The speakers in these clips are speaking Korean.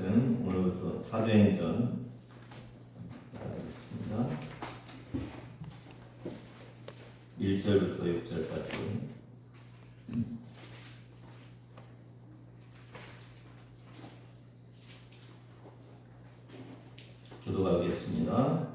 말씀 오늘부터 사도행전 하겠습니다. 1절부터 6절까지. 기도하겠습니다.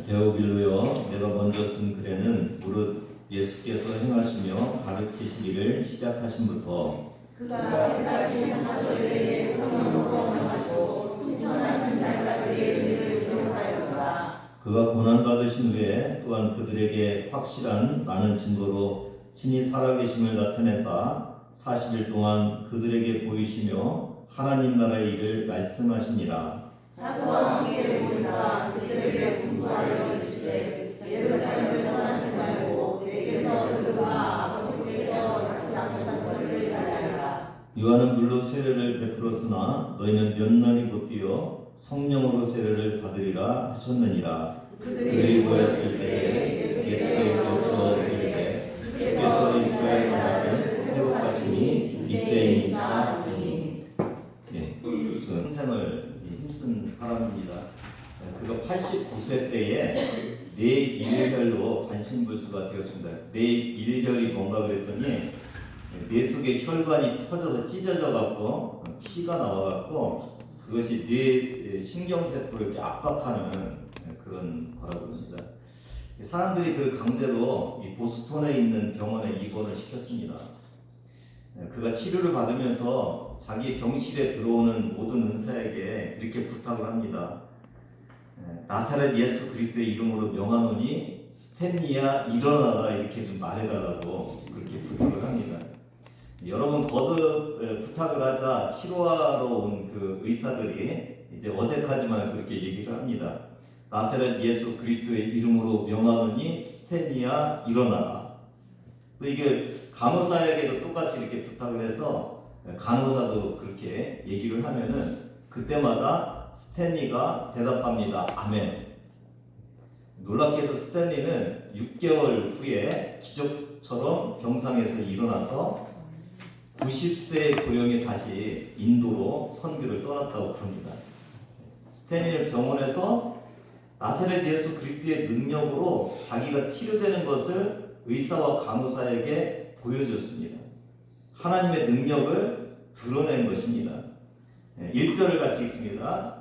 데오빌로여, 내가 먼저 쓴 글에는 무릇 예수께서 행하시며 가르치시기를 시작하신부터 그가 택하신 사도들에게 성령으로 명하시고 신선하신 자까지의 은혜를 인용하였노라. 그가 고난받으신 후에 또한 그들에게 확실한 많은 증거로 친히 살아계심을 나타내사 40일 동안 그들에게 보이시며 하나님 나라의 일을 말씀하시니라. 사도와 함께 보이사 그들에게 공부하여 이르시되 예루살렘을 떠나지 말고 내게서 그들과 아버지께서 약속하신 것을 달라니라. 요한은 물로 세례를 베풀었으나 너희는 몇 날이 곧 뛰어 성령으로 세례를 받으리라 하셨느니라. 그들이 모였을 때에 예수께서 이르되 주께서 이스라엘 나라를 회복하시니 이때입니다 하니. 평생을 힘쓴 사람입니다. 그가 89세 때에 내 일혈로 반신불수가 되었습니다. 내 일혈이 뭔가 그랬더니 뇌 속에 혈관이 터져서 찢어져 갖고 피가 나와 갖고 그것이 뇌 신경세포를 이렇게 압박하는 그런 거라고 합니다. 사람들이 그 강제로 이 보스턴에 있는 병원에 입원을 시켰습니다. 그가 치료를 받으면서 자기 병실에 들어오는 모든 은사에게 이렇게 부탁을 합니다. 나사렛 예수 그리스도의 이름으로 명하노니 스탠리야 일어나라, 이렇게 좀 말해달라고 그렇게 부탁을 합니다. 여러분, 거듭 부탁을 하자 치료하러 온 그 의사들이 이제 어색하지만 그렇게 얘기를 합니다. 나사렛 예수 그리스도의 이름으로 명하노니 스탠리야 일어나라. 또 이게 간호사에게도 똑같이 이렇게 부탁을 해서 간호사도 그렇게 얘기를 하면은 그때마다 스탠리가 대답합니다. 아멘. 놀랍게도 스탠리는 6개월 후에 기적처럼 병상에서 일어나서 90세의 고령에 다시 인도로 선교를 떠났다고 그럽니다. 스탠리는 병원에서 나사렛 예수 그리스도의 능력으로 자기가 치료되는 것을 의사와 간호사에게 보여줬습니다. 하나님의 능력을 드러낸 것입니다. 1절을 같이 읽습니다.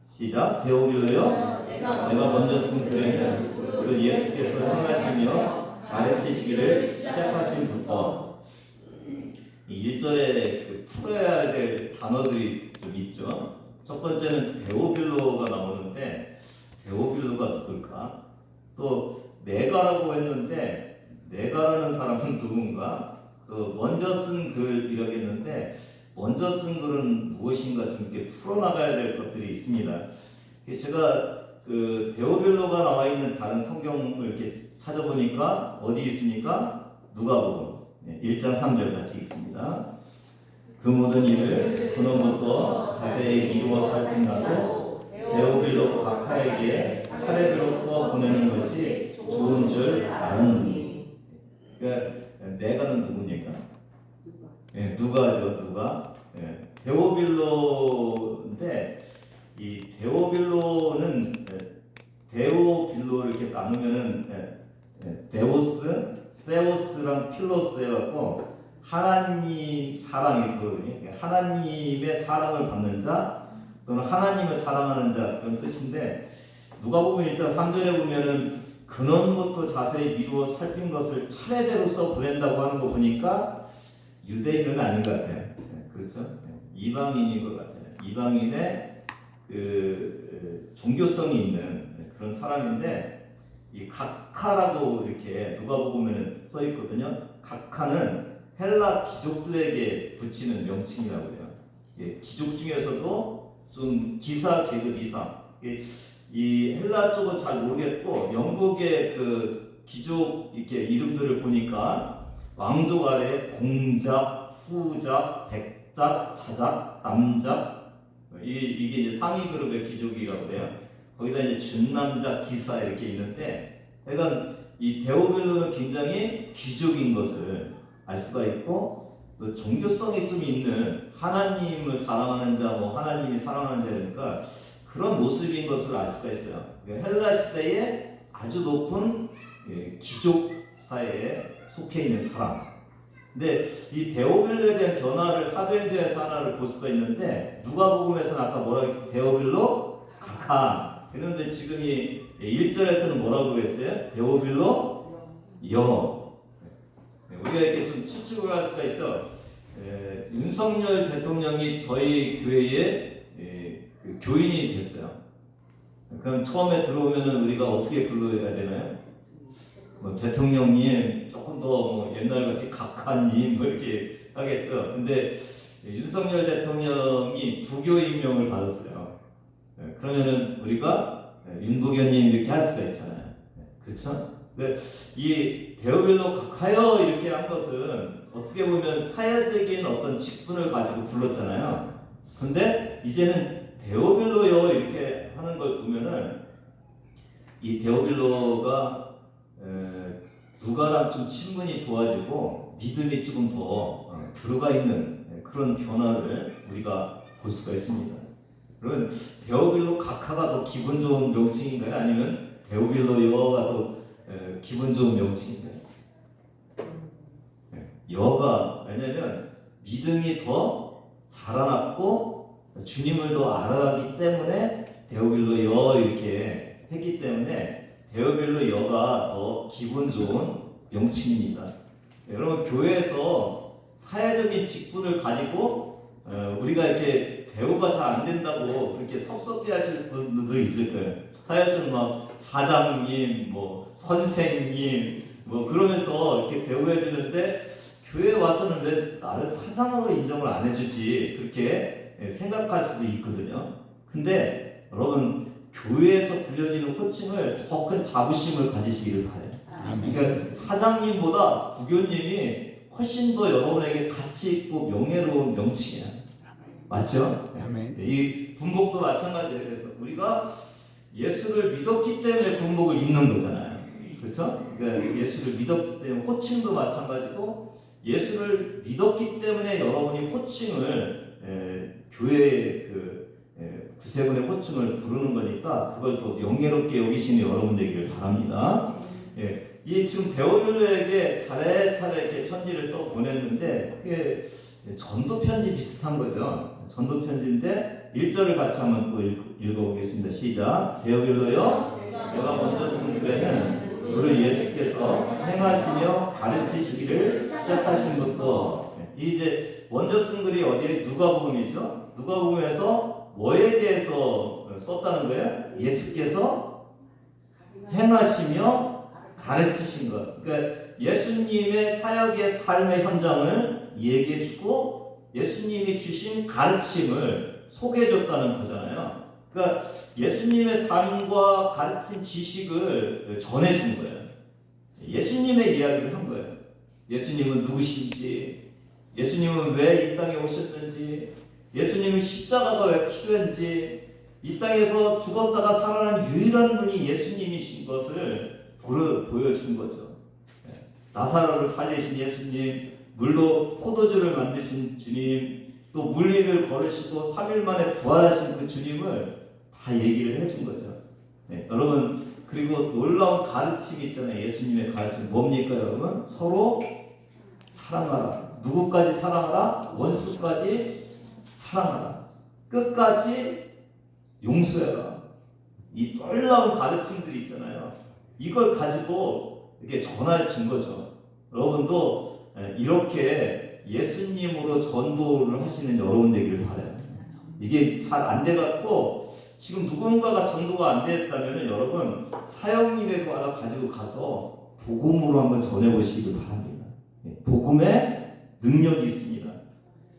시작. 데오빌로여, 내가 먼저 쓴 글에는 그 예수께서 행하시며 가르치시기를 시작하신부터. 이 1절에 풀어야 될 단어들이 좀 있죠. 첫 번째는 데오빌로가 나오는데 데오빌로가 누굴까? 또 네가라고 했는데 네가라는 사람은 누군가? 또 먼저 쓴 글 이라겠는데 먼저 쓴 글은 무엇인가 좀 이렇게 풀어나가야 될 것들이 있습니다. 제가 그 데오빌로가 나와 있는 다른 성경을 이렇게 찾아보니까 어디 있습니까? 누가복음 1장 3절 같이 읽습니다. 그 모든 일을 그놈부터 자세히 이루어 살핀다고 데오빌로 각하에게 차례대로서 보내는 것이 좋은 줄 아느니. 그러니까 내가는 누구니까? 누가죠, 누가. 데오빌로인데 이 데오빌로는 데오빌로를 이렇게 나누면은 데오스, 세오스랑 필로스 해갖고 하나님 사랑이 있거든요. 하나님의 사랑을 받는 자 또는 하나님을 사랑하는 자, 그런 뜻인데 누가복음 1장 3절에 보면은 근원부터 자세히 미루어 살핀 것을 차례대로서 보낸다고 하는 거 보니까 유대인은 아닌 것 같아요. 그렇죠? 이방인인 것 같아요. 이방인의 그 종교성이 있는 그런 사람인데 이 각하라고 이렇게 누가복음에는 써 있거든요. 각하는 헬라 귀족들에게 붙이는 명칭이라고 해요. 귀족 중에서도 좀 기사 계급 이상. 이 헬라 쪽은 잘 모르겠고 영국의 그 귀족 이렇게 이름들을 보니까 왕족 아래에 공작, 후작, 백작, 차작, 남작, 이게 이제 상위 그룹의 귀족이라고 그래요. 거기다 이제 준남작, 기사 이렇게 있는데, 그러니까 이 데오빌로는 굉장히 귀족인 것을 알 수가 있고 그 종교성이 좀 있는 하나님을 사랑하는 자, 뭐 하나님이 사랑하는 자니까 그런 모습인 것을 알 수가 있어요. 헬라 시대에 아주 높은 귀족 사회에 속해 있는 사람. 근데 이 데오빌로에 대한 변화를 사도행전에서 하나를 볼 수가 있는데 누가복음에서는 아까 뭐라고 했어요? 데오빌로 각하. 그런데 지금 이 1절에서는 뭐라고 했어요? 데오빌로 여. 우리가 이렇게 좀 추측을 할 수가 있죠. 윤석열 대통령이 저희 교회에 그 교인이 됐어요. 그럼 처음에 들어오면은 우리가 어떻게 불러야 되나요? 뭐 대통령님, 조금 더 뭐 옛날같이 각하님 뭐 이렇게 하겠죠. 근데 윤석열 대통령이 부교 임명을 받았어요. 그러면은 우리가 윤부교님 이렇게 할 수가 있잖아요. 그렇죠? 이 데오빌로 각하여 이렇게 한 것은 어떻게 보면 사회적인 어떤 직분을 가지고 불렀잖아요. 근데 이제는 데오빌로여 이렇게 하는 걸 보면은 이 데오빌로가 누가랑 좀 친분이 좋아지고 믿음이 조금 더 들어가 있는 그런 변화를 우리가 볼 수가 있습니다. 그러면 데오빌로 각하가 더 기분 좋은 명칭인가요? 아니면 데오빌로여가 더 기분 좋은 명칭인가요? 여가, 왜냐면 믿음이 더 자라났고 주님을 더 알아가기 때문에 데오빌로여 이렇게 했기 때문에 데오빌로여가 더 기분 좋은 명칭입니다. 여러분, 교회에서 사회적인 직분을 가지고 우리가 이렇게 대우가 잘 안 된다고 그렇게 섭섭해 하실 분들도 있을 거예요. 사회에서는 막 사장님, 뭐 선생님 뭐 그러면서 이렇게 대우해 주는데 교회에 와서는 왜 나를 사장으로 인정을 안 해주지, 그렇게 생각할 수도 있거든요. 근데 여러분, 교회에서 불려지는 호칭을 더 큰 자부심을 가지시기를 바래요. 그러니까 사장님보다 부교님이 훨씬 더 여러분에게 가치 있고 명예로운 명칭이에요. 맞죠? 이 군복도 마찬가지예요. 그래서 우리가 예수를 믿었기 때문에 군복을 입는 거잖아요. 그렇죠? 그러니까 예수를 믿었기 때문에 호칭도 마찬가지고, 예수를 믿었기 때문에 여러분이 호칭을 교회의 구세군의 호칭을 부르는 거니까 그걸 더 명예롭게 여기시는 여러분 되기를 바랍니다. 이 지금 데오빌로에게 차례차례 이렇게 편지를 써 보냈는데 그게 전도 편지 비슷한 거죠. 전도 편지인데 1절을 같이 한번 또 읽어보겠습니다. 시작. 데오빌로여, 내가 먼저 쓴 글에는 우리 예수께서 행하시며 가르치시기를 시작하신 것도, 이제 먼저 쓴 글이 어디에? 누가복음이죠. 누가복음에서 뭐에 대해서 썼다는 거예요? 예수께서 행하시며 가르치신 것. 그러니까 예수님의 사역의 삶의 현장을 얘기해주고 예수님이 주신 가르침을 소개해줬다는 거잖아요. 그러니까 예수님의 삶과 가르친 지식을 전해준 거예요. 예수님의 이야기를 한 거예요. 예수님은 누구신지, 예수님은 왜 이 땅에 오셨는지, 예수님은 십자가가 왜 필요한지, 이 땅에서 죽었다가 살아난 유일한 분이 예수님이신 것을 보여준 거죠. 나사로를 살리신 예수님, 물로 포도주를 만드신 주님, 또 물 위를 걸으시고 3일 만에 부활하신 그 주님을 다 얘기를 해준 거죠. 여러분, 그리고 놀라운 가르침이 있잖아요. 예수님의 가르침 뭡니까 여러분? 서로 사랑하라. 누구까지 사랑하라? 원수까지 사랑하라. 끝까지 용서해라. 이 놀라운 가르침들이 있잖아요. 이걸 가지고 이렇게 전할 준 거죠. 여러분도 이렇게 예수님으로 전도를 하시는 여러분 되기를 바라요. 이게 잘 안 돼갖고 지금 누군가가 전도가 안 됐다면 여러분 사역일에도 하나 가지고 가서 복음으로 한번 전해보시기를 바랍니다. 복음의 능력이 있습니다.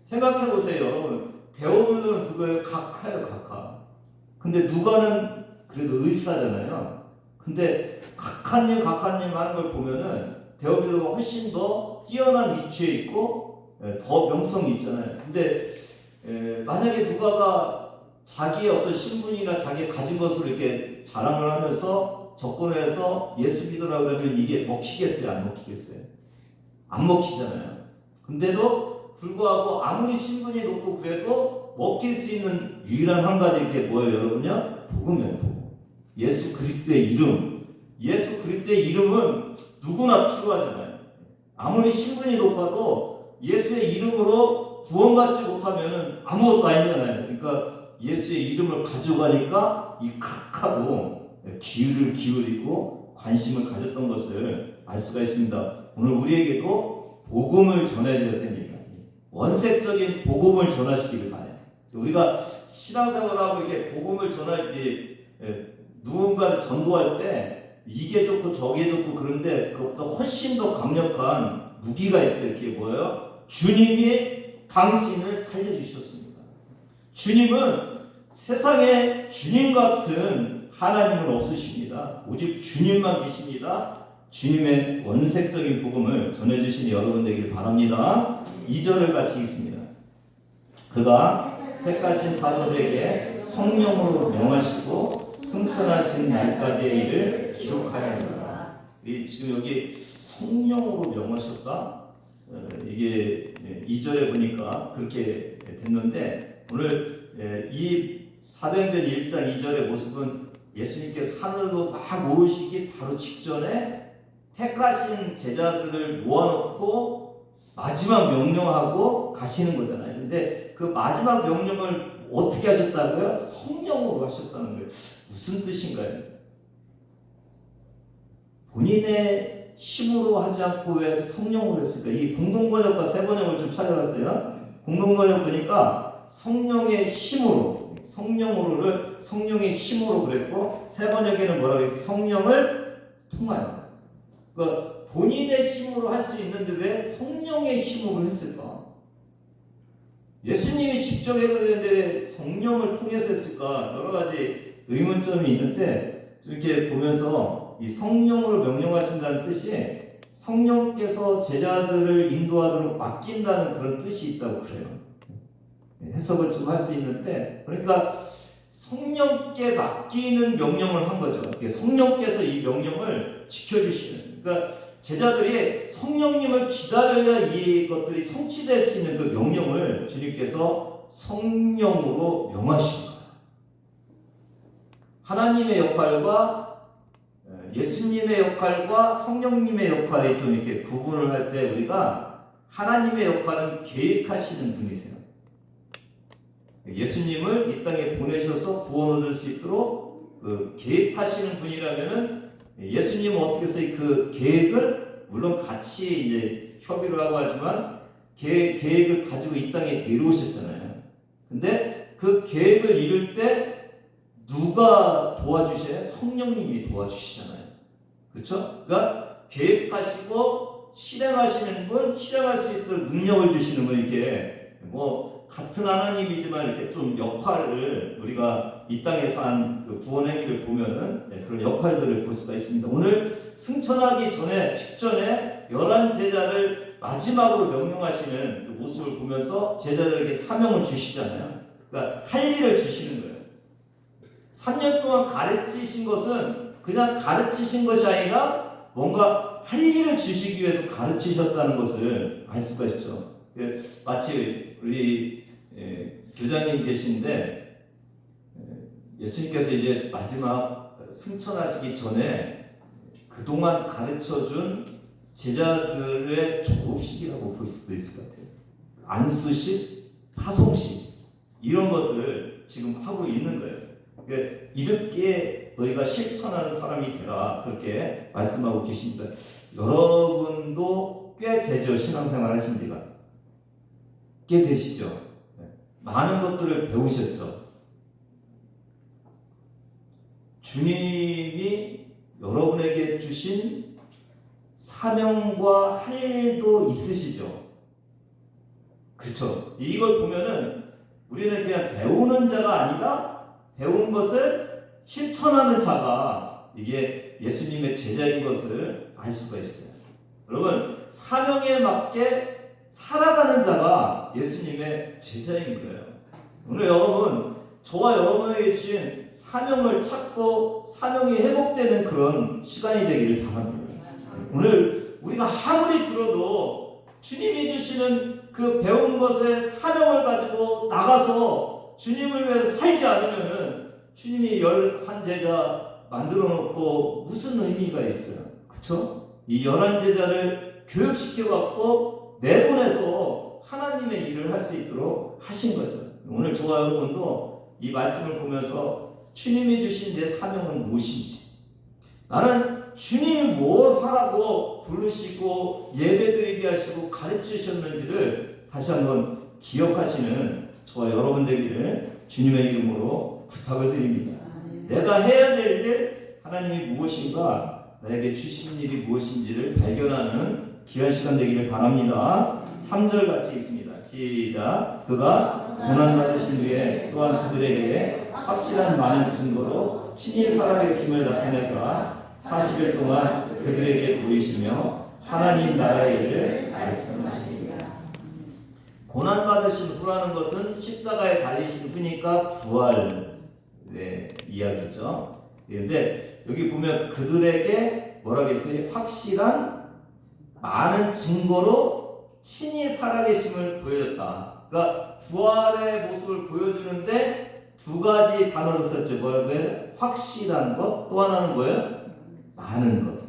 생각해보세요. 여러분, 데오빌로는 누구예요? 각하예요. 각하. 근데 누가는 그래도 의사잖아요. 근데 각하님 하는 걸 보면은 데오빌로가 훨씬 더 뛰어난 위치에 있고 더 명성이 있잖아요. 근데 만약에 누가가 자기의 어떤 신분이나 자기 가진 것을 이렇게 자랑을 하면서 접근을 해서 예수 믿으라 그러면 이게 먹히겠어요? 안 먹히겠어요? 안 먹히잖아요. 근데도 불구하고 아무리 신분이 높고 그래도 먹힐 수 있는 유일한 한 가지 게 뭐예요, 여러분요? 복음이에요, 복음. 예수 그리스도의 이름. 예수 그리스도의 이름은 누구나 필요하잖아요. 아무리 신분이 높아도 예수의 이름으로 구원받지 못하면 아무것도 아니잖아요. 그러니까 예수의 이름을 가져가니까 이 각하도 귀를 기울이고 관심을 가졌던 것을 알 수가 있습니다. 오늘 우리에게도 복음을 전해줘야 됩니다. 원색적인 복음을 전하시기를 바라요. 우리가 신앙생활하고 이게 복음을 전할 때 누군가를 전도할 때 이게 좋고 저게 좋고 그런데 그것보다 훨씬 더 강력한 무기가 있어요. 그게 뭐예요? 주님이 당신을 살려주셨습니다. 주님은 세상에 주님 같은 하나님은 없으십니다. 오직 주님만 계십니다. 주님의 원색적인 복음을 전해주신 여러분 되길 바랍니다. 2절을 같이 읽습니다. 그가 택하신 사도들에게 성령으로 명하시고 승천하신 날까지의 일을 기록하였느니라. 지금 여기 성령으로 명하셨다. 이게 2절에 보니까 그렇게 됐는데 오늘 이 사도행전 1장 2절의 모습은 예수님께서 하늘로 막 오르시기 바로 직전에 택하신 제자들을 모아놓고 마지막 명령하고 가시는 거잖아요. 근데 그 마지막 명령을 어떻게 하셨다고요? 성령으로 하셨다는 거예요. 무슨 뜻인가요? 본인의 힘으로 하지 않고 왜 성령으로 했을까? 이 공동번역과 세번역을 좀 찾아봤어요. 공동번역 보니까 성령의 힘으로, 성령으로를 성령의 힘으로 그랬고 세번역에는 뭐라고 했어요? 성령을 통하여. 그러니까 본인의 힘으로 할 수 있는데 왜 성령의 힘으로 했을까? 예수님이 직접 해야 되는데 왜 성령을 통해서 했을까? 여러 가지 의문점이 있는데 이렇게 보면서 이 성령으로 명령하신다는 뜻이 성령께서 제자들을 인도하도록 맡긴다는 그런 뜻이 있다고 그래요. 해석을 좀 할 수 있는데 그러니까 성령께 맡기는 명령을 한 거죠. 성령께서 이 명령을 지켜주시는. 그러니까 제자들이 성령님을 기다려야 이 것들이 성취될 수 있는 그 명령을 주님께서 성령으로 명하신 거예요. 하나님의 역할과 예수님의 역할과 성령님의 역할이 좀 이렇게 구분을 할 때 우리가 하나님의 역할은 계획하시는 분이세요. 예수님을 이 땅에 보내셔서 구원 얻을 수 있도록 계획하시는 분이라면은 예수님은 어떻게 해서 그 계획을 물론 같이 이제 협의를 하고 하지만 계획을 가지고 이 땅에 내려오셨잖아요. 근데 그 계획을 이룰 때 누가 도와주셔요? 성령님이 도와주시잖아요. 그렇죠? 그러니까 계획하시고 실행하시는 분, 실행할 수 있도록 능력을 주시는 분 이게 뭐 같은 하나님이지만 이렇게 좀 역할을 우리가 이 땅에서 한 그 구원 행위를 보면은 그런 역할들을 볼 수가 있습니다. 오늘 승천하기 전에 직전에 11제자를 마지막으로 명령하시는 그 모습을 보면서 제자들에게 사명을 주시잖아요. 그러니까 할 일을 주시는 거예요. 3년 동안 가르치신 것은 그냥 가르치신 것이 아니라 뭔가 할 일을 주시기 위해서 가르치셨다는 것을 알 수가 있죠. 마치 우리 교장님 계신데 예수님께서 이제 마지막 승천하시기 전에 그동안 가르쳐준 제자들의 졸업식이라고 볼 수도 있을 것 같아요. 안수식, 파송식 이런 것을 지금 하고 있는 거예요. 그러니까 이렇게 너희가 실천하는 사람이 되라 그렇게 말씀하고 계십니다. 여러분도 꽤 되죠. 신앙생활 하신 지가 꽤 되시죠. 많은 것들을 배우셨죠. 주님이 여러분에게 주신 사명과 할 일도 있으시죠. 그렇죠. 이걸 보면은 우리는 그냥 배우는 자가 아니라 배운 것을 실천하는 자가 이게 예수님의 제자인 것을 알 수가 있어요. 여러분 사명에 맞게 살아가는 자가 예수님의 제자인 거예요. 오늘 여러분 저와 여러분에게 주신 사명을 찾고 사명이 회복되는 그런 시간이 되기를 바랍니다. 오늘 우리가 아무리 들어도 주님이 주시는 그 배운 것에 사명을 가지고 나가서 주님을 위해서 살지 않으면은 주님이 11제자 만들어 놓고 무슨 의미가 있어요? 그쵸? 이 11제자를 교육시켜 갖고 내보내서 하나님의 일을 할 수 있도록 하신 거죠. 오늘 저와 여러분도 이 말씀을 보면서 주님이 주신 내 사명은 무엇인지, 나는 주님이 뭘 하라고 부르시고 예배드리게 하시고 가르치셨는지를 다시 한번 기억하시는 저와 여러분 되기를 주님의 이름으로 부탁을 드립니다. 내가 해야 될 일, 하나님이 무엇인가, 나에게 주신 일이 무엇인지를 발견하는 귀한 시간 되기를 바랍니다. 3절 같이 있습니다. 시작. 그가 고난받으신 후에 또한 그들에게 확실한 많은 증거로 친히 살아계심을 나타내사 40일 동안 그들에게 보이시며 하나님 나라의 일을 말씀하시리라. 고난받으신 후라는 것은 십자가에 달리신 후니까 부활 이야기죠. 그런데 여기 보면 그들에게 뭐라고 했어요? 확실한 많은 증거로 친히 살아계심을 보여줬다. 그러니까 부활의 모습을 보여주는데 두 가지 단어를 썼죠. 뭐라고 해요? 확실한 것, 또 하나는 뭐예요? 많은 것.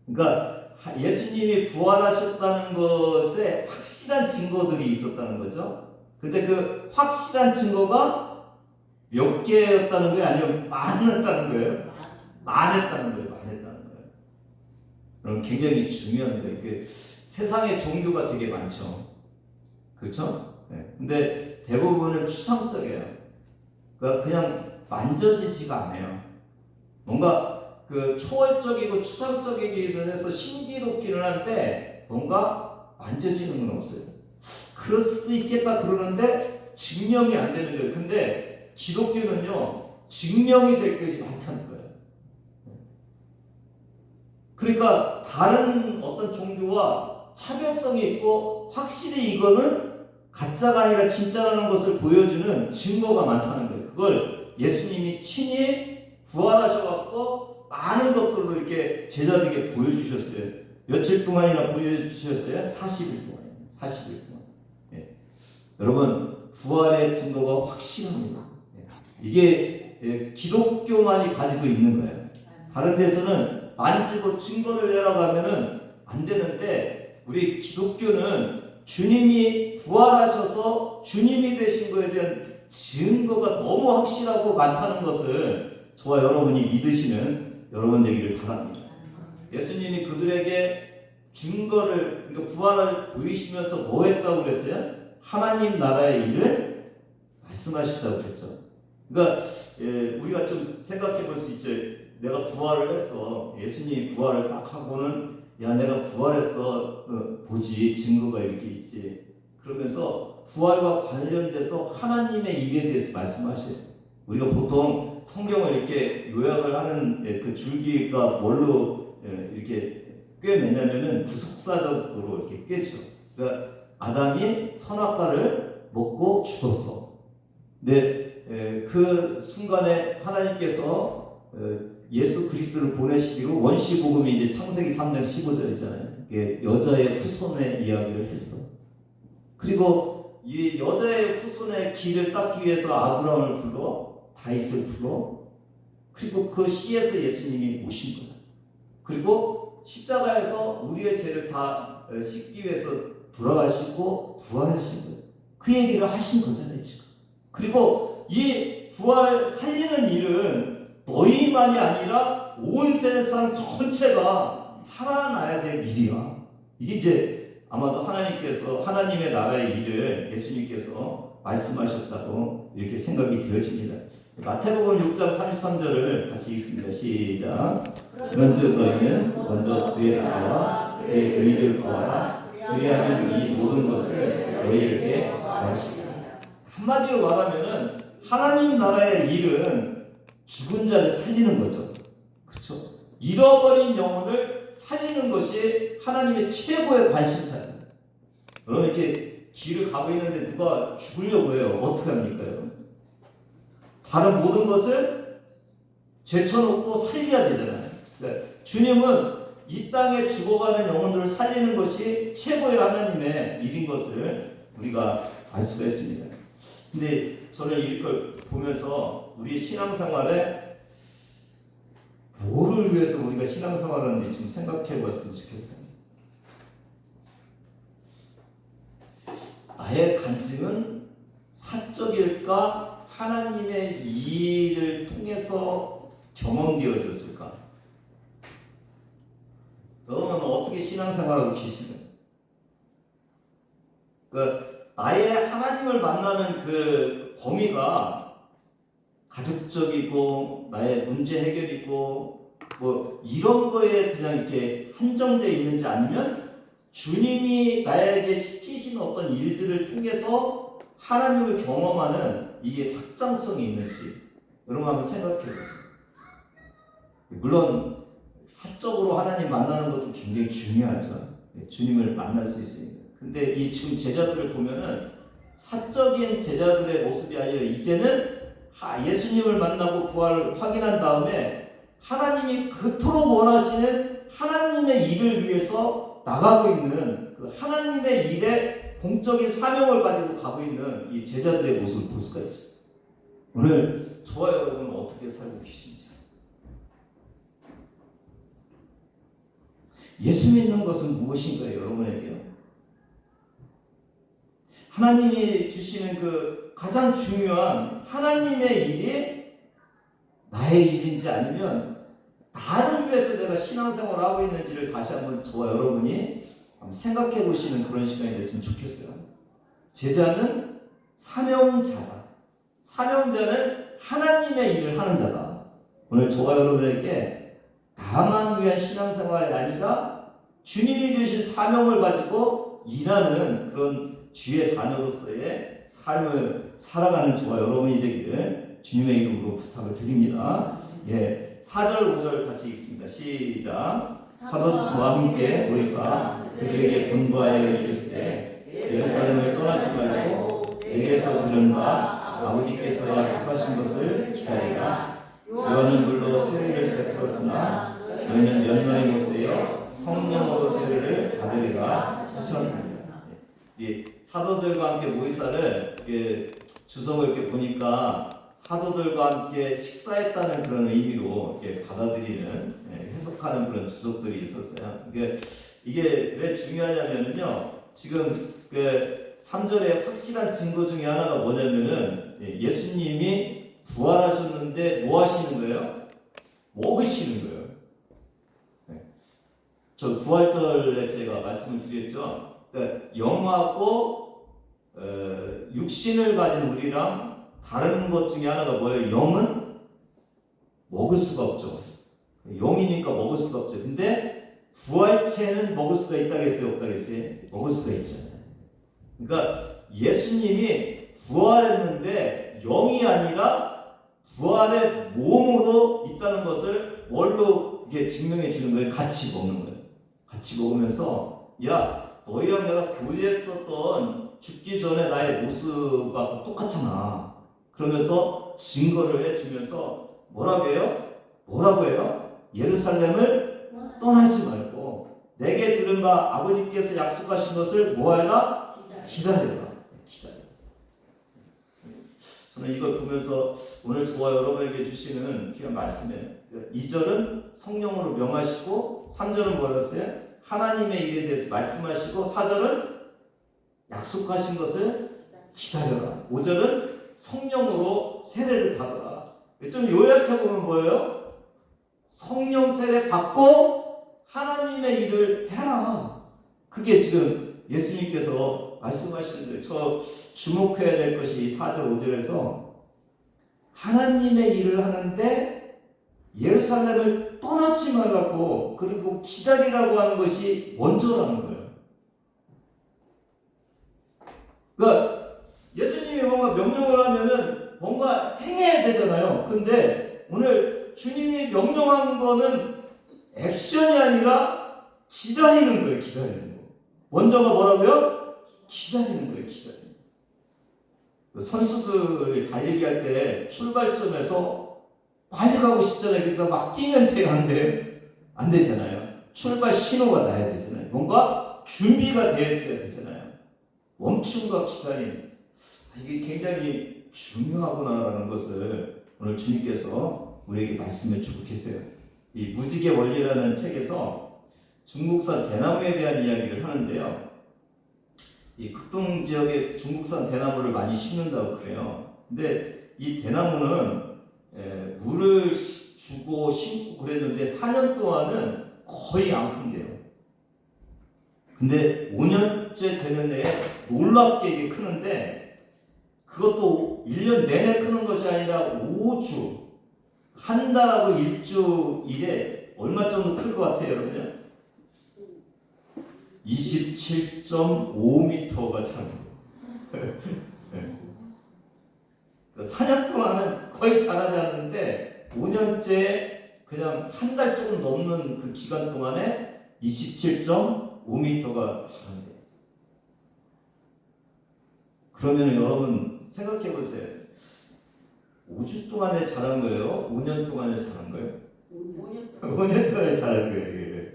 그러니까 예수님이 부활하셨다는 것에 확실한 증거들이 있었다는 거죠. 근데 그 확실한 증거가 몇 개였다는 거예요? 아니면 많았다는 거예요? 많았다는 거예요. 많았다는 거예요. 그럼 굉장히 중요한 거예요. 그 세상에 종교가 되게 많죠. 그렇죠? 네. 근데 대부분은 추상적이에요. 그러니까 그냥 만져지지가 않아요. 뭔가 그 초월적이고 추상적이기는 해서 신기롭기는 한데 뭔가 만져지는 건 없어요. 그럴 수도 있겠다 그러는데 증명이 안 되는 거예요. 근데 기독교는요, 증명이 될 것이 많다는 거예요. 그러니까 다른 어떤 종교와 차별성이 있고 확실히 이거는 가짜가 아니라 진짜라는 것을 보여주는 증거가 많다는 거예요. 그걸 예수님이 친히 부활하셔갖고 많은 것들로 이렇게 제자들에게 보여주셨어요. 며칠 동안이나 보여주셨어요? 40일 동안이에요. 40일 동안. 예. 여러분, 부활의 증거가 확실합니다. 예. 이게 기독교만이 가지고 있는 거예요. 다른 데서는 만지고 증거를 내려가면은 안 되는데, 우리 기독교는 주님이 부활하셔서 주님이 되신 것에 대한 증거가 너무 확실하고 많다는 것을 저와 여러분이 믿으시는 여러분 되기를 바랍니다. 예수님이 그들에게 증거를, 그러니까 부활을 보이시면서 뭐 했다고 그랬어요? 하나님 나라의 일을 말씀하셨다고 그랬죠. 그러니까 우리가 좀 생각해 볼 수 있죠. 내가 부활을 했어. 예수님이 부활을 딱 하고는 야, 내가 부활했어. 보지, 증거가 이렇게 있지. 그러면서 부활과 관련돼서 하나님의 일에 대해서 말씀하셔요. 우리가 보통 성경을 이렇게 요약을 하는 그 줄기가 뭘로 이렇게 꿰매냐면은 구속사적으로 이렇게 꿰죠. 그러니까 아담이 선악과를 먹고 죽었어. 근데 그 순간에 하나님께서 예수 그리스도를 보내시기로 원시복음이 이제 창세기 3장 15절이잖아요. 여자의 후손의 이야기를 했어. 그리고 이 여자의 후손의 길을 닦기 위해서 아브라함을 불러, 다윗을 불러, 그리고 그 씨에서 예수님이 오신 거예요. 그리고 십자가에서 우리의 죄를 다 씻기 위해서 돌아가시고 부활하신 거예요. 그 얘기를 하신 거잖아요, 지금. 그리고 이 부활 살리는 일은 너희만이 아니라 온 세상 전체가 살아나야 될 일이야. 이게 이제 아마도 하나님께서 하나님의 나라의 일을 예수님께서 말씀하셨다고 이렇게 생각이 되어집니다. 마태복음 6장 33절을 같이 읽습니다. 시작. 먼저 너희는 먼저 그의 나라와 그의 의를 구하라. 그리하면 이 모든 것을 너희에게 더하시리라. 한마디로 말하면은 하나님 나라의 일은 죽은 자를 살리는 거죠. 그렇죠? 잃어버린 영혼을 살리는 것이 하나님의 최고의 관심사입니다. 여러분 이렇게 길을 가고 있는데 누가 죽으려고 해요. 어떻게 합니까? 다른 모든 것을 제쳐놓고 살려야 되잖아요. 그러니까 주님은 이 땅에 죽어가는 영혼들을 살리는 것이 최고의 하나님의 일인 것을 우리가 알 수가 있습니다. 근데 저는 이걸 보면서 우리 신앙생활에 뭐를 위해서 우리가 신앙생활하는지 좀 생각해 봤으면 좋겠어요. 나의 간증은 사적일까? 하나님의 일을 통해서 경험되어졌을까? 여러분은 어떻게 신앙생활하고 계시나요? 나의 하나님을 만나는 그 범위가 가족적이고 나의 문제 해결이고 뭐 이런 거에 그냥 이렇게 한정되어 있는지, 아니면 주님이 나에게 시키신 어떤 일들을 통해서 하나님을 경험하는 이게 확장성이 있는지 여러분 한번 생각해 보세요. 물론 사적으로 하나님 만나는 것도 굉장히 중요하죠. 주님을 만날 수 있습니다. 근데 이 지금 제자들을 보면은 사적인 제자들의 모습이 아니라 이제는 예수님을 만나고 부활을 확인한 다음에 하나님이 그토록 원하시는 하나님의 일을 위해서 나가고 있는 그 하나님의 일에 공적인 사명을 가지고 가고 있는 이 제자들의 모습을 볼 수가 있죠. 오늘 저와 여러분은 어떻게 살고 계신지. 예수 믿는 것은 무엇인가요? 여러분에게요. 하나님이 주시는 그 가장 중요한 하나님의 일이 나의 일인지, 아니면 나를 위해서 내가 신앙생활을 하고 있는지를 다시 한번 저와 여러분이 생각해 보시는 그런 시간이 됐으면 좋겠어요. 제자는 사명자다. 사명자는 하나님의 일을 하는 자다. 오늘 저와 여러분에게 나만 위한 신앙생활이 아니라 주님이 주신 사명을 가지고 일하는 그런 주의 자녀로서의 삶을 살아가는 저와 여러분이 되기를 주님의 이름으로 부탁을 드립니다. 4절 5절 같이 읽습니다. 시작. 사도들과 함께 모이사 그들에게 권고하여 이르시되 예루살렘을 떠나지 말고 내게서 들은 바 아버지께서 약속하신 것을 기다리라. 요한은 물로 세례를 베풀었으나 너희는 멸망이 못 되어 성령으로 세례를 받으리라 하셨느니라. 사도들과 함께 모이사를 주석을 이렇게 보니까 사도들과 함께 식사했다는 그런 의미로 이렇게 받아들이는, 해석하는 그런 주석들이 있었어요. 이게 왜 중요하냐면요, 지금 3절에 확실한 증거 중에 하나가 뭐냐면은 예수님이 부활하셨는데 뭐 하시는 거예요? 먹으시는 거예요. 저 부활절에 제가 말씀을 드렸죠. 영하고 육신을 가진 우리랑 다른 것 중에 하나가 뭐예요? 영은 먹을 수가 없죠. 영이니까 먹을 수가 없죠. 근데 부활체는 먹을 수가 있다겠어요? 없다겠어요? 먹을 수가 있잖아요. 그러니까 예수님이 부활했는데 영이 아니라 부활의 몸으로 있다는 것을 뭘로 이게 증명해 주는 거예요? 같이 먹는 거예요. 같이 먹으면서 너희랑 내가 교제했었던 죽기 전에 나의 모습과 똑같잖아. 그러면서 증거를 해주면서 뭐라고 해요? 예루살렘을 떠나지 말고 내게 들은 바 아버지께서 약속하신 것을 뭐하라? 기다려라. 저는 이걸 보면서 오늘 저와 여러분에게 주시는 귀한 말씀이에요. 2절은 성령으로 명하시고 3절은 뭐였어요? 하나님의 일에 대해서 말씀하시고 4절은 약속하신 것을 기다려라. 5절은 성령으로 세례를 받아라. 좀 요약해보면 뭐예요? 성령 세례 받고 하나님의 일을 해라. 그게 지금 예수님께서 말씀하시는 거예요. 저 주목해야 될 것이 4절 5절에서 하나님의 일을 하는데 예루살렘을 떠나지 말라고, 그리고 기다리라고 하는 것이 먼저라는 거예요. 그러니까 예수님이 뭔가 명령을 하면은 뭔가 행해야 되잖아요. 근데 오늘 주님이 명령한 거는 액션이 아니라 기다리는 거예요. 기다리는 거. 먼저가 뭐라고요? 기다리는 거예요. 기다리는 거. 선수들이 달리기 할 때 출발점에서 빨리 가고 싶잖아요. 그러니까 막 뛰면 돼요? 안 돼요? 안 되잖아요. 출발 신호가 나야 되잖아요. 뭔가 준비가 되어 있어야 되잖아요. 멈춤과 기다림. 이게 굉장히 중요하구나라는 것을 오늘 주님께서 우리에게 말씀해 주고 계세요. 이 무지개 원리라는 책에서 중국산 대나무에 대한 이야기를 하는데요. 이 극동 지역에 중국산 대나무를 많이 심는다고 그래요. 근데 이 대나무는 물을 주고 심고 그랬는데 4년 동안은 거의 안 큰대요. 근데 5년째 되는 해에 놀랍게 이게 크는데 그것도 1년 내내 크는 것이 아니라 5주, 한 달하고 일주일에 얼마 정도 클 것 같아요, 여러분요? 27.5m가 차요. 4년 동안은 거의 자라지 않는데 5년째 그냥 한 달 조금 넘는 그 기간 동안에 27.5m가 자란대요. 그러면 여러분 생각해 보세요. 5주 동안에 자란 거예요? 5년 동안에 자란 거예요? 5년 동안에 자란 거예요.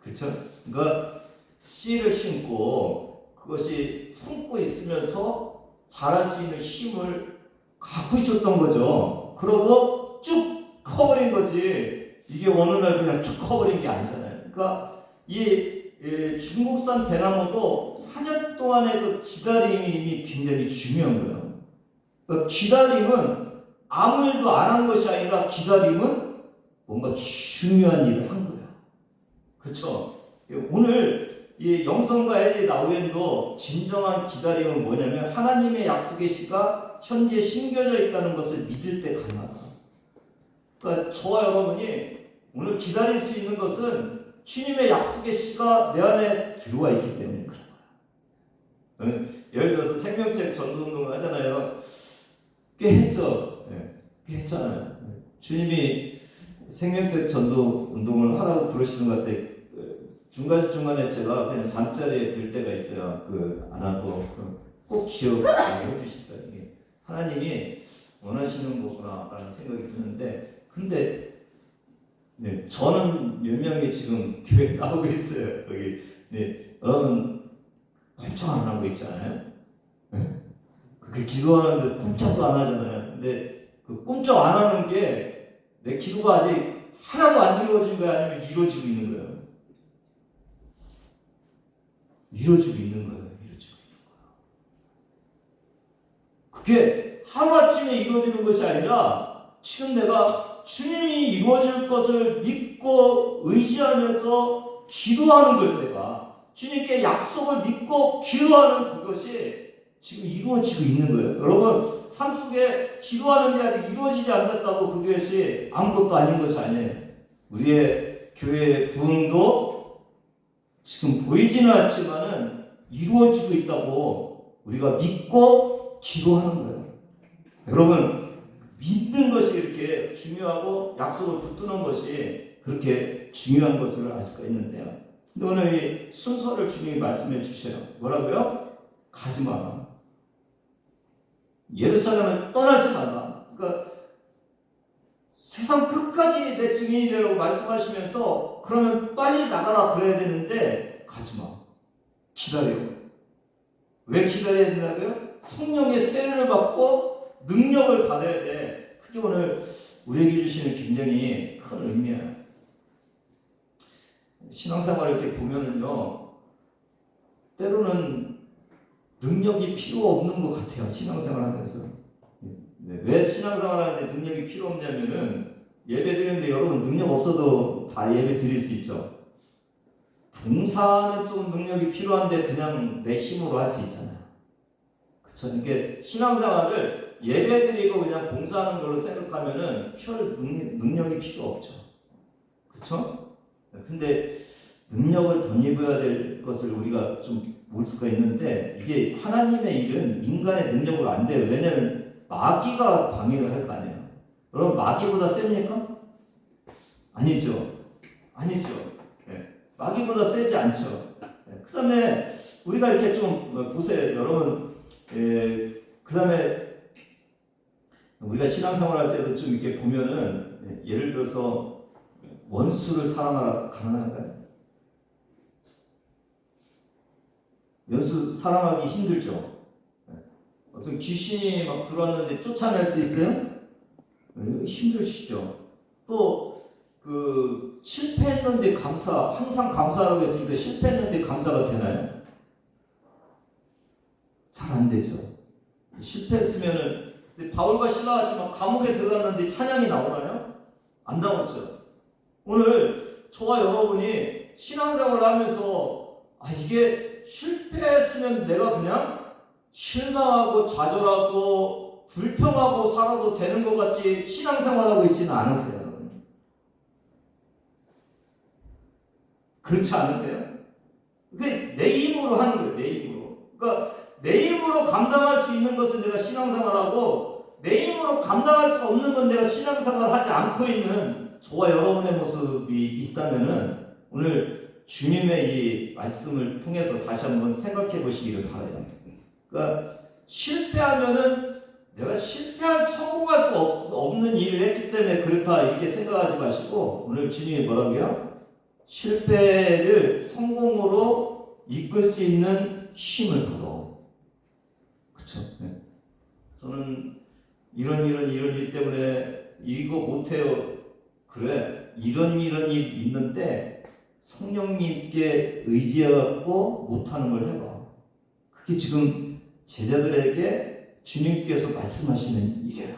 그렇죠? 그러니까 씨를 심고 그것이 품고 있으면서 자랄 수 있는 힘을 갖고 있었던 거죠. 그러고 쭉 커버린 거지. 이게 어느 날 그냥 쭉 커버린 게 아니잖아요. 그러니까 이 중국산 대나무도 4년 동안의 그 기다림이 굉장히 중요한 거예요. 그러니까 기다림은 아무 일도 안 한 것이 아니라 기다림은 뭔가 중요한 일을 한 거예요. 그렇죠? 오늘 이 영성과 엘리 나우엔도 진정한 기다림은 뭐냐면 하나님의 약속의 씨가 현재 심겨져 있다는 것을 믿을 때 가능하다. 그러니까 저와 여러분이 오늘 기다릴 수 있는 것은 주님의 약속의 씨가 내 안에 들어와 있기 때문에 그런 거예요. 예를 들어서 생명책 전도운동을 하잖아요. 꽤 했죠. 꽤 했잖아요. 주님이 생명책 전도운동을 하라고 그러시는 것 같아. 중간중간에 제가 그냥 잠자리에 들 때가 있어요. 안 하고 꼭 기억해 주시다. 하나님이 원하시는 거구나라는 생각이 드는데, 근데 저는 몇 명이 지금 교회 나오고 있어요. 여기 여러분 꼼짝 안 하고 있잖아요. 그 기도하는데 꼼짝도 안 하잖아요. 근데 그 꼼짝 안 하는 게 내 기도가 아직 하나도 안 이루어진 거야, 아니면 이루어지고 있는 거예요? 이루어지고 있는 거예요. 이루어지고 있는 거예요. 그게 하루아침에 이루어지는 것이 아니라 지금 내가 주님이 이루어질 것을 믿고 의지하면서 기도하는 거예요. 내가 주님께 약속을 믿고 기도하는 그것이 지금 이루어지고 있는 거예요. 여러분 삶 속에 기도하는 게 아직 이루어지지 않았다고 그것이 아무것도 아닌 것이 아니에요. 우리의 교회의 부흥도 지금 보이지는 않지만은 이루어지고 있다고 우리가 믿고 기도하는 거예요. 여러분 믿는 것이 이렇게 중요하고 약속을 붙드는 것이 그렇게 중요한 것을 알 수가 있는데요. 근데 오늘 이 순서를 주님이 말씀해 주셔요. 뭐라고요? 가지 마라. 예루살렘을 떠나지 마라. 그러니까 세상 끝까지 내 증인이 되라고 말씀하시면서 그러면 빨리 나가라 그래야 되는데 가지 마. 기다려. 왜 기다려야 된다고요? 성령의 세례를 받고 능력을 받아야 돼. 그게 오늘 우리에게 주시는 굉장히 큰 의미야. 신앙생활을 이렇게 보면은요, 때로는 능력이 필요 없는 것 같아요. 신앙생활 하면서. 왜 신앙생활 하는데 능력이 필요 없냐면은 예배 드리는데 여러분 능력 없어도 다 예배 드릴 수 있죠. 봉사는 좀 능력이 필요한데 그냥 내 힘으로 할 수 있잖아요. 그쵸? 이게 신앙생활을 예배 드리고 그냥 봉사하는 걸로 생각하면은 별 능력이 필요 없죠. 그쵸? 근데 능력을 덧입어야 될 것을 우리가 좀 볼 수가 있는데 이게 하나님의 일은 인간의 능력으로 안 돼요. 왜냐하면 마귀가 방해를 할 거 아니에요. 여러분 마귀보다 셉니까? 아니죠. 아니죠. 마귀보다 세지 않죠. 그 다음에 우리가 이렇게 좀 보세요. 여러분 그 다음에 우리가 신앙생활 할 때도 좀 이렇게 보면은 예를 들어서 원수를 사랑하라 가능한가요? 연수 사랑하기 힘들죠. 어떤 귀신이 막 들어왔는데 쫓아낼 수 있어요? 힘드시죠. 또 그 실패했는데 항상 감사하라고 했으니까 실패했는데 감사가 되나요? 잘 안 되죠. 실패했으면은 바울과 실라같이 막 감옥에 들어갔는데 찬양이 나오나요? 안 나오죠. 오늘 저와 여러분이 신앙생활을 하면서 이게 실패했으면 내가 그냥 실망하고 좌절하고 불평하고 살아도 되는 것 같지 신앙생활하고 있지는 않으세요? 여러분? 그렇지 않으세요? 그게 내 힘으로 하는 거예요. 내 힘으로. 그러니까 내 힘으로 감당할 수 있는 것은 내가 신앙생활하고 내 힘으로 감당할 수 없는 건 내가 신앙생활하지 않고 있는 저와 여러분의 모습이 있다면은 오늘 주님의 이 말씀을 통해서 다시 한번 생각해 보시기를 바라요. 그러니까 실패하면은 내가 성공할 수 없는 일을 했기 때문에 그렇다 이렇게 생각하지 마시고 오늘 주님이 뭐라고요? 실패를 성공으로 이끌 수 있는 힘을 받아. 그쵸? 네. 저는 이런 일 때문에 이거 못해요. 그래. 이런 일 있는데 성령님께 의지해갖고 못하는 걸 해봐. 그게 지금 제자들에게 주님께서 말씀하시는 일이에요.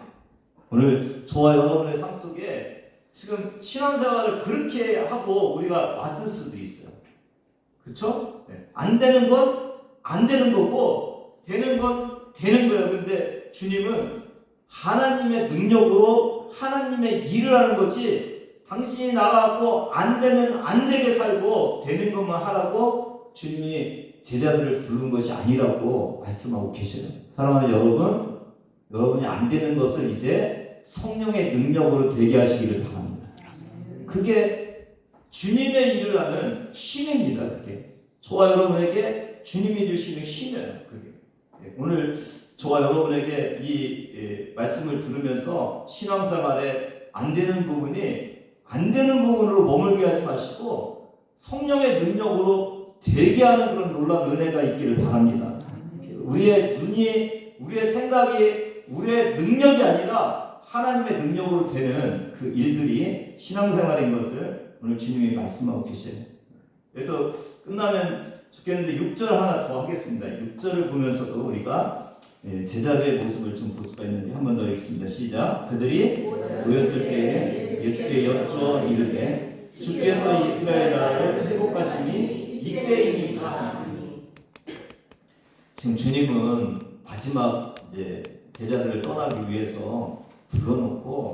오늘 저와 여러분의 삶 속에 지금 신앙생활을 그렇게 하고 우리가 왔을 수도 있어요. 그렇죠? 네. 안 되는 건 안 되는 거고 되는 건 되는 거예요. 근데 주님은 하나님의 능력으로 하나님의 일을 하는 거지 당신이 나가고 안 되면 안 되게 살고 되는 것만 하라고 주님이 제자들을 부른 것이 아니라고 말씀하고 계셔요. 사랑하는 여러분, 여러분이 안 되는 것을 이제 성령의 능력으로 되게 하시기를 바랍니다. 그게 주님의 일을 하는 힘입니다. 그게 저와 여러분에게 주님이 주시는 힘이에요. 그게 오늘 저와 여러분에게 이 말씀을 들으면서 신앙생활에 안 되는 부분으로 머물게 하지 마시고 성령의 능력으로 되게 하는 그런 놀라운 은혜가 있기를 바랍니다. 우리의 눈이, 우리의 생각이, 우리의 능력이 아니라 하나님의 능력으로 되는 그 일들이 신앙생활인 것을 오늘 주님이 말씀하고 계셔요. 그래서 끝나면 좋겠는데 6절 하나 더 하겠습니다. 6절을 보면서도 우리가 제자들의 모습을 좀 볼 수가 있는데 한 번 더 읽겠습니다. 시작. 그들이 모였을 때에 예수께 여쭈어 이르되 주께서 이스라엘 나라를 회복하심이 이때입니까? 지금 주님은 마지막 이제 제자들을 떠나기 위해서 불러놓고